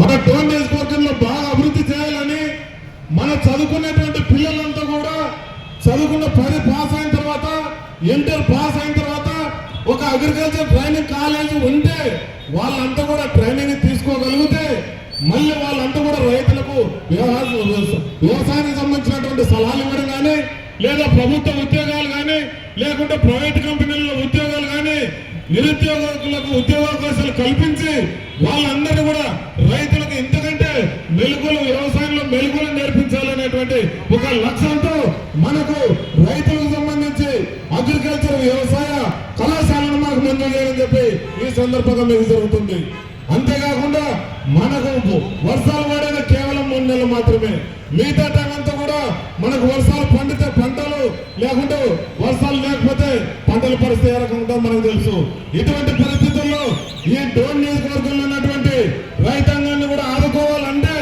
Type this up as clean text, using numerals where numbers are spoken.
మన డోన్ నియోజకవర్గంలో బాగా అభివృద్ధి చేయాలని మన చదువుకునేటువంటి పిల్లలంతా కూడా చదువుకున్న 10 పాస్ అయిన తర్వాత ఇంటర్ పాస్ అయిన తర్వాత ఒక అగ్రికల్చర్ ట్రైనింగ్ కాలేజ్ ఉంటే వాళ్ళంతా కూడా ట్రైనింగ్ తీసుకోగలిగితే మళ్ళీ వాళ్ళంతా కూడా రైతులకు వ్యవసాయానికి సంబంధించినటువంటి సలహాలు ఇవ్వడం కానీ లేదా ప్రభుత్వ ఉద్యోగాలు కానీ లేకుంటే ప్రైవేట్ కంపెనీల్లో ఉద్యోగాలు కానీ నిరుద్యోగులకు ఉద్యోగావకాశాలు కల్పించి వాళ్ళందరినీ కూడా రైతులకు ఇంతకంటే మెలుగులు వ్యవసాయంలో మెలుగులు నేర్పించాలనేటువంటి ఒక లక్ష్యంతో మనకు రైతులకు సంబంధించి అగ్రికల్చర్ వ్యవసాయ కళాశాలను మాకు మంజూరు చేయాలని చెప్పి ఈ సందర్భంగా మీకు జరుగుతుంది. అంతేకాకుండా మనకు వర్షాలు పడేది కేవలం 3 నెలలు మాత్రమే. మిగతా టైం అంతా కూడా మనకు వర్షాలు పండితే పంటలు లేకుంటే వర్షాలు లేకపోతే పంటల పరిస్థితి ఏ రకంగా ఉంటుందో మనకు తెలుసు. ఇటువంటి పరిస్థితుల్లో ఈ డోన్ నియోజకవర్గంలో ఉన్నటువంటి రైతాంగాన్ని కూడా ఆదుకోవాలంటే